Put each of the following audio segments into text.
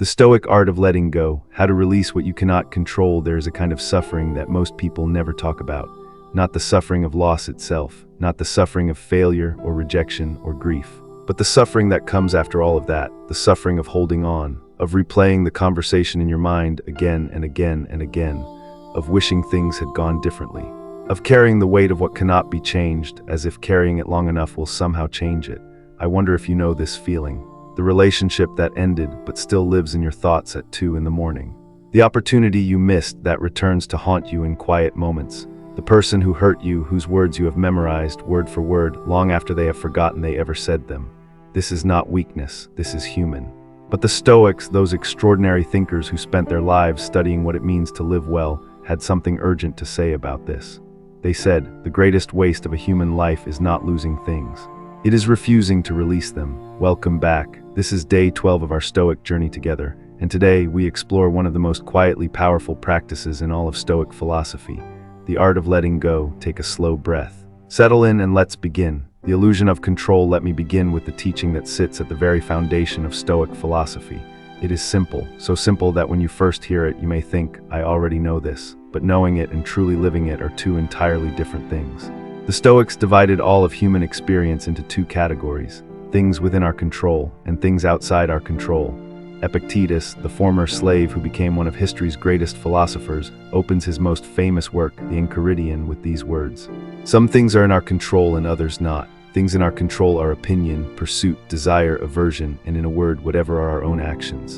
The Stoic art of letting go, how to release what you cannot control. There is a kind of suffering that most people never talk about. Not the suffering of loss itself, not the suffering of failure or rejection or grief, but the suffering that comes after all of that, the suffering of holding on, of replaying the conversation in your mind again and again and again, of wishing things had gone differently, of carrying the weight of what cannot be changed, as if carrying it long enough will somehow change it. I wonder if you know this feeling. The relationship that ended but still lives in your thoughts at 2 a.m. The opportunity you missed that returns to haunt you in quiet moments. The person who hurt you, whose words you have memorized word for word long after they have forgotten they ever said them. This is not weakness, this is human. But the Stoics, those extraordinary thinkers who spent their lives studying what it means to live well, had something urgent to say about this. They said, the greatest waste of a human life is not losing things. It is refusing to release them. Welcome back. This is day 12 of our Stoic journey together, and today we explore one of the most quietly powerful practices in all of Stoic philosophy, the art of letting go. Take a slow breath. Settle in and let's begin. The illusion of control. Let me begin with the teaching that sits at the very foundation of Stoic philosophy. It is simple, so simple that when you first hear it, you may think, I already know this, but knowing it and truly living it are two entirely different things. The Stoics divided all of human experience into 2 categories, things within our control and things outside our control. Epictetus, the former slave who became one of history's greatest philosophers, opens his most famous work, the Enchiridion, with these words. Some things are in our control and others not. Things in our control are opinion, pursuit, desire, aversion, and in a word, whatever are our own actions.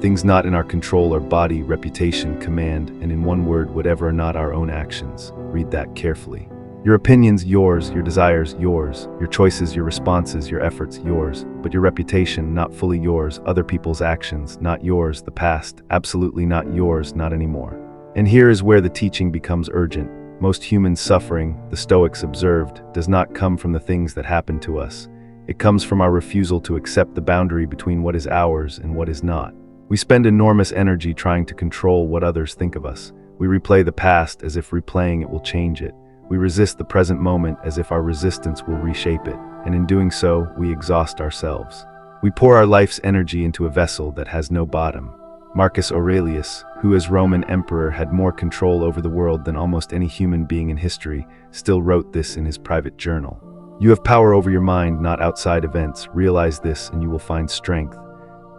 Things not in our control are body, reputation, command, and in one word, whatever are not our own actions. Read that carefully. Your opinions, yours. Your desires, yours. Your choices, your responses, your efforts, yours. But your reputation, not fully yours. Other people's actions, not yours. The past, absolutely not yours, not anymore. And here is where the teaching becomes urgent. Most human suffering, the Stoics observed, does not come from the things that happen to us. It comes from our refusal to accept the boundary between what is ours and what is not. We spend enormous energy trying to control what others think of us. We replay the past as if replaying it will change it. We resist the present moment as if our resistance will reshape it, and in doing so, we exhaust ourselves. We pour our life's energy into a vessel that has no bottom. Marcus Aurelius, who as Roman emperor had more control over the world than almost any human being in history, still wrote this in his private journal. You have power over your mind, not outside events. Realize this and you will find strength.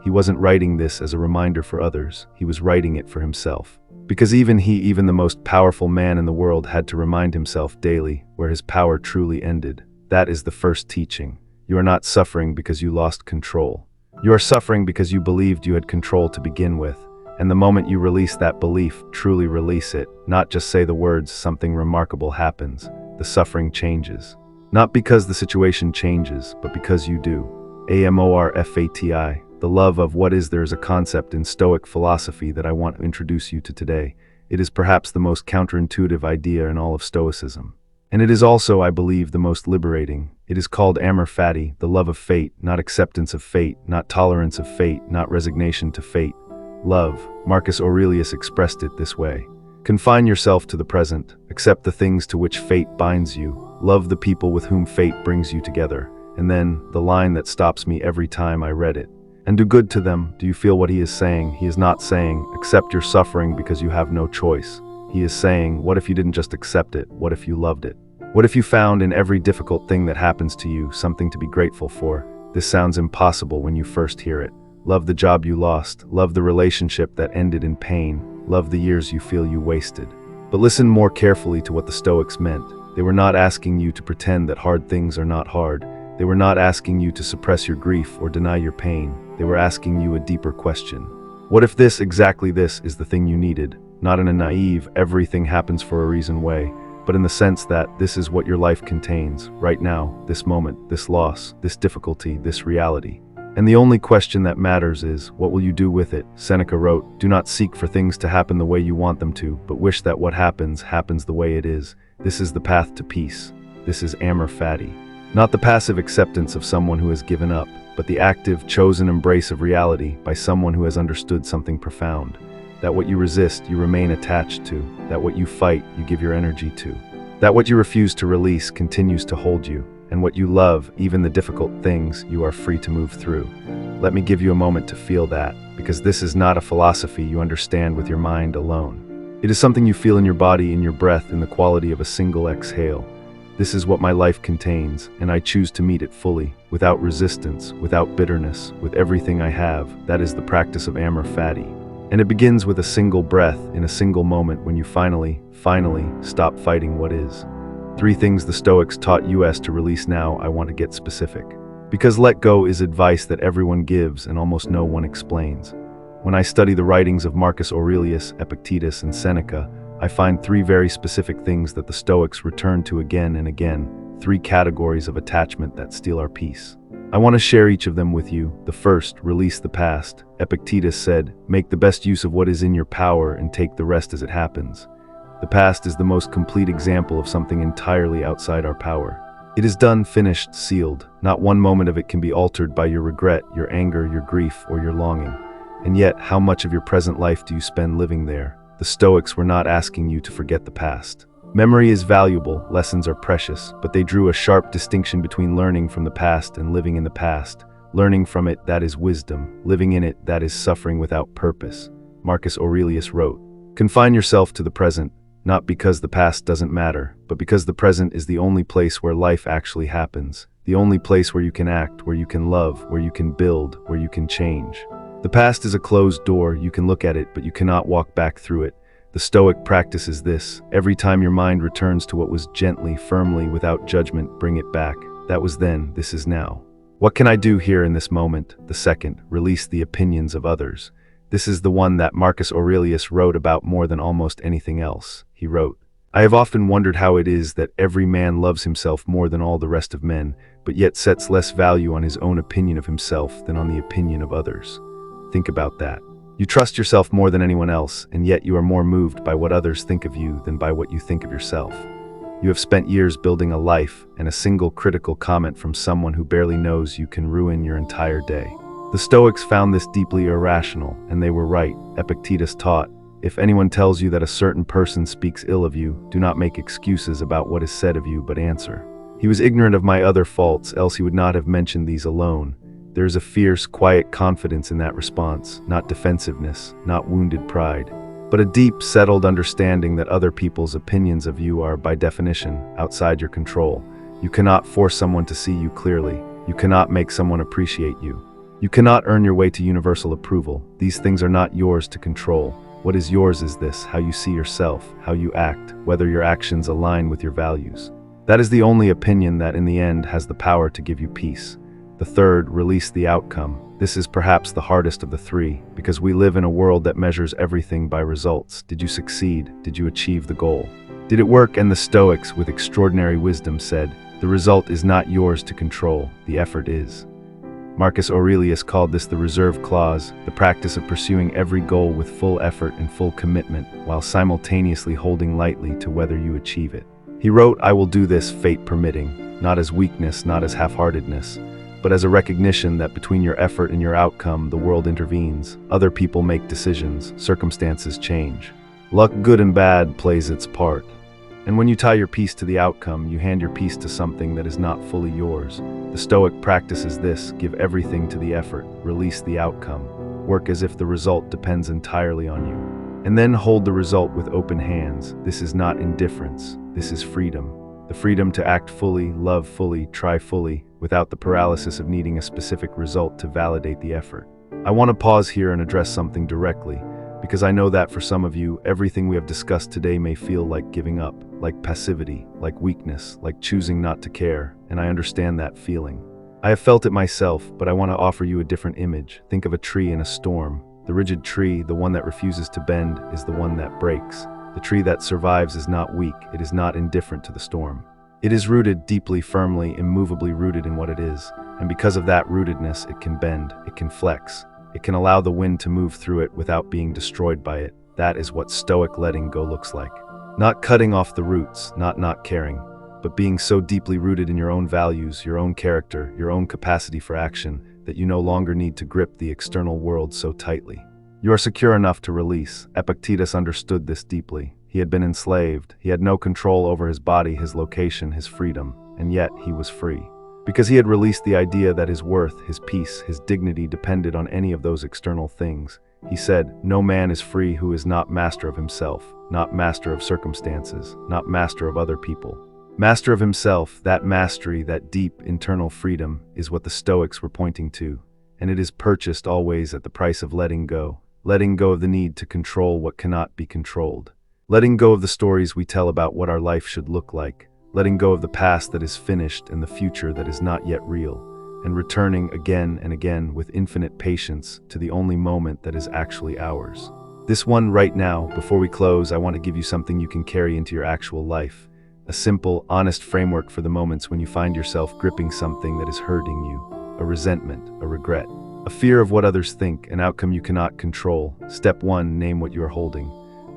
He wasn't writing this as a reminder for others, he was writing it for himself. Because even the most powerful man in the world, had to remind himself daily where his power truly ended. That is the first teaching. You are not suffering because you lost control. You are suffering because you believed you had control to begin with. And the moment you release that belief, truly release it, not just say the words, something remarkable happens. The suffering changes. Not because the situation changes, but because you do. Amorfati. The love of what is. There is a concept in Stoic philosophy that I want to introduce you to today. It is perhaps the most counterintuitive idea in all of Stoicism. And it is also, I believe, the most liberating. It is called amor fati, the love of fate, not acceptance of fate, not tolerance of fate, not resignation to fate. Love. Marcus Aurelius expressed it this way. Confine yourself to the present, accept the things to which fate binds you, love the people with whom fate brings you together. And then, the line that stops me every time I read it. And do good to them. Do you feel what he is saying? He is not saying, accept your suffering because you have no choice. He is saying, what if you didn't just accept it? What if you loved it? What if you found in every difficult thing that happens to you something to be grateful for? This sounds impossible when you first hear it. Love the job you lost. Love the relationship that ended in pain. Love the years you feel you wasted. But listen more carefully to what the Stoics meant. They were not asking you to pretend that hard things are not hard. They were not asking you to suppress your grief or deny your pain. They were asking you a deeper question. What if this, exactly this, is the thing you needed? Not in a naive, everything happens for a reason way, but in the sense that this is what your life contains, right now, this moment, this loss, this difficulty, this reality. And the only question that matters is, what will you do with it? Seneca wrote, do not seek for things to happen the way you want them to, but wish that what happens, happens the way it is. This is the path to peace. This is amor fati. Not the passive acceptance of someone who has given up, but the active, chosen embrace of reality by someone who has understood something profound. That what you resist, you remain attached to. That what you fight, you give your energy to. That what you refuse to release continues to hold you. And what you love, even the difficult things, you are free to move through. Let me give you a moment to feel that, because this is not a philosophy you understand with your mind alone. It is something you feel in your body, in your breath, in the quality of a single exhale. This is what my life contains, and I choose to meet it fully, without resistance, without bitterness, with everything I have. That is the practice of amor fati. And it begins with a single breath, in a single moment, when you finally stop fighting what is. 3 things the Stoics taught us to release. Now I want to get specific. Because let go is advice that everyone gives and almost no one explains. When I study the writings of Marcus Aurelius, Epictetus, and Seneca, I find 3 very specific things that the Stoics return to again and again, 3 categories of attachment that steal our peace. I want to share each of them with you. The first, release the past. Epictetus said, make the best use of what is in your power and take the rest as it happens. The past is the most complete example of something entirely outside our power. It is done, finished, sealed. Not one moment of it can be altered by your regret, your anger, your grief, or your longing. And yet, how much of your present life do you spend living there? The Stoics were not asking you to forget the past. Memory is valuable, lessons are precious, but they drew a sharp distinction between learning from the past and living in the past. Learning from it, that is wisdom. Living in it, that is suffering without purpose. Marcus Aurelius wrote, confine yourself to the present, not because the past doesn't matter, but because the present is the only place where life actually happens. The only place where you can act, where you can love, where you can build, where you can change. The past is a closed door. You can look at it, but you cannot walk back through it. The Stoic practice is this. Every time your mind returns to what was, gently, firmly, without judgment, bring it back. That was then, this is now. What can I do here in this moment? The second, release the opinions of others. This is the one that Marcus Aurelius wrote about more than almost anything else. He wrote, I have often wondered how it is that every man loves himself more than all the rest of men, but yet sets less value on his own opinion of himself than on the opinion of others. Think about that. You trust yourself more than anyone else, and yet you are more moved by what others think of you than by what you think of yourself. You have spent years building a life, and a single critical comment from someone who barely knows you can ruin your entire day. The Stoics found this deeply irrational, and they were right. Epictetus taught, if anyone tells you that a certain person speaks ill of you, do not make excuses about what is said of you, but answer. He was ignorant of my other faults, else he would not have mentioned these alone. There is a fierce, quiet confidence in that response, not defensiveness, not wounded pride, but a deep, settled understanding that other people's opinions of you are, by definition, outside your control. You cannot force someone to see you clearly. You cannot make someone appreciate you. You cannot earn your way to universal approval. These things are not yours to control. What is yours is this, how you see yourself, how you act, whether your actions align with your values. That is the only opinion that in the end has the power to give you peace. The third, release the outcome. This is perhaps the hardest of the 3, because we live in a world that measures everything by results. Did you succeed? Did you achieve the goal? Did it work? And the Stoics, with extraordinary wisdom, said, the result is not yours to control, the effort is. Marcus Aurelius called this the reserve clause, the practice of pursuing every goal with full effort and full commitment, while simultaneously holding lightly to whether you achieve it. He wrote, I will do this, fate permitting, not as weakness, not as half-heartedness, but as a recognition that between your effort and your outcome, the world intervenes. Other people make decisions, circumstances change. Luck, good and bad, plays its part. And when you tie your peace to the outcome, you hand your peace to something that is not fully yours. The Stoic practice is this, give everything to the effort, release the outcome, work as if the result depends entirely on you. And then hold the result with open hands. This is not indifference, this is freedom. The freedom to act fully, love fully, try fully, without the paralysis of needing a specific result to validate the effort. I want to pause here and address something directly, because I know that for some of you, everything we have discussed today may feel like giving up, like passivity, like weakness, like choosing not to care, and I understand that feeling. I have felt it myself, but I want to offer you a different image. Think of a tree in a storm. The rigid tree, the one that refuses to bend, is the one that breaks. The tree that survives is not weak, it is not indifferent to the storm. It is rooted deeply, firmly, immovably rooted in what it is, and because of that rootedness, it can bend, it can flex, it can allow the wind to move through it without being destroyed by it. That is what Stoic letting go looks like. Not cutting off the roots, not caring, but being so deeply rooted in your own values, your own character, your own capacity for action, that you no longer need to grip the external world so tightly. You are secure enough to release. Epictetus understood this deeply. He had been enslaved. He had no control over his body, his location, his freedom, and yet he was free. because he had released the idea that his worth, his peace, his dignity depended on any of those external things. He said, "No man is free who is not master of himself, not master of circumstances, not master of other people." Master of himself, that mastery, that deep internal freedom, is what the Stoics were pointing to, and it is purchased always at the price of letting go of the need to control what cannot be controlled, letting go of the stories we tell about what our life should look like, letting go of the past that is finished and the future that is not yet real, and returning again and again with infinite patience to the only moment that is actually ours. This one right now, before we close, I want to give you something you can carry into your actual life. A simple, honest framework for the moments when you find yourself gripping something that is hurting you. A resentment, a regret, a fear of what others think, an outcome you cannot control. Step 1, name what you are holding.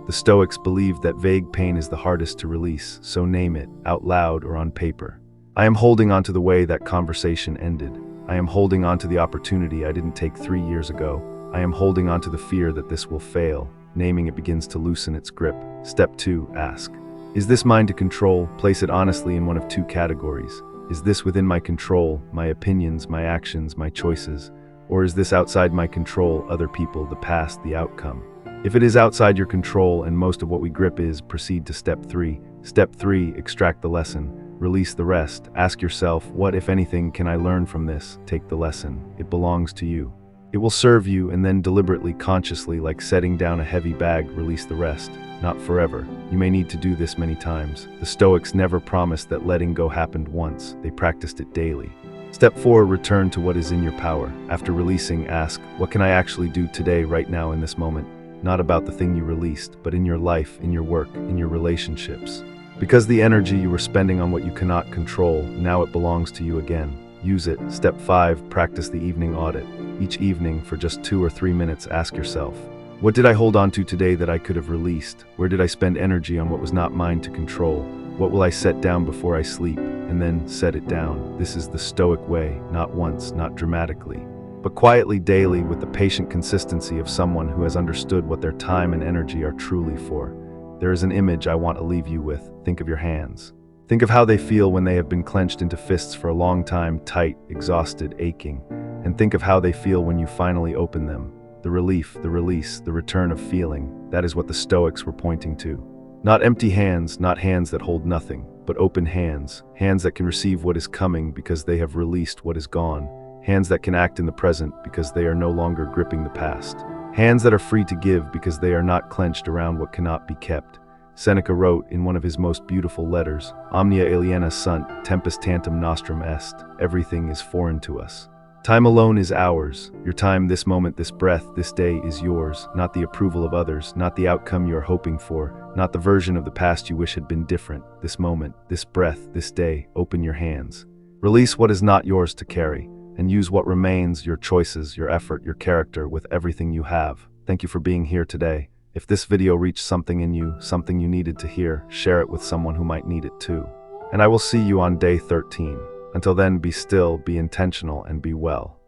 The Stoics believed that vague pain is the hardest to release, so name it, out loud or on paper. I am holding on to the way that conversation ended. I am holding on to the opportunity I didn't take 3 years ago. I am holding on to the fear that this will fail. Naming it begins to loosen its grip. Step 2, ask. Is this mine to control? Place it honestly in one of 2 categories. Is this within my control, my opinions, my actions, my choices? Or is this outside my control, other people, the past, the outcome? If it is outside your control, and most of what we grip is, proceed to step 3. Step 3, extract the lesson. Release the rest. Ask yourself, what, if anything, can I learn from this? Take the lesson. It belongs to you. It will serve you, and then deliberately, consciously, like setting down a heavy bag, release the rest. Not forever. You may need to do this many times. The Stoics never promised that letting go happened once. They practiced it daily. Step 4, return to what is in your power. After releasing, ask, what can I actually do today, right now, in this moment? Not about the thing you released, but in your life, in your work, in your relationships. Because the energy you were spending on what you cannot control, now it belongs to you again. Use it. Step 5, practice the evening audit. Each evening, for just 2 or 3 minutes, ask yourself, what did I hold on to today that I could have released? Where did I spend energy on what was not mine to control? What will I set down before I sleep? And then set it down. This is the Stoic way, not once, not dramatically, but quietly, daily, with the patient consistency of someone who has understood what their time and energy are truly for. There is an image I want to leave you with. Think of your hands. Think of how they feel when they have been clenched into fists for a long time, tight, exhausted, aching. And think of how they feel when you finally open them. The relief, the release, the return of feeling. That is what the Stoics were pointing to. Not empty hands, not hands that hold nothing, but open hands. Hands that can receive what is coming because they have released what is gone. Hands that can act in the present because they are no longer gripping the past. Hands that are free to give because they are not clenched around what cannot be kept. Seneca wrote in one of his most beautiful letters, Omnia aliena sunt, tempus tantum nostrum est. Everything is foreign to us. Time alone is ours. Your time, this moment, this breath, this day is yours, not the approval of others, not the outcome you are hoping for, not the version of the past you wish had been different. This moment, this breath, this day, open your hands. Release what is not yours to carry, and use what remains, your choices, your effort, your character, with everything you have. Thank you for being here today. If this video reached something in you, something you needed to hear, share it with someone who might need it too. And I will see you on day 13. Until then, be still, be intentional, and be well.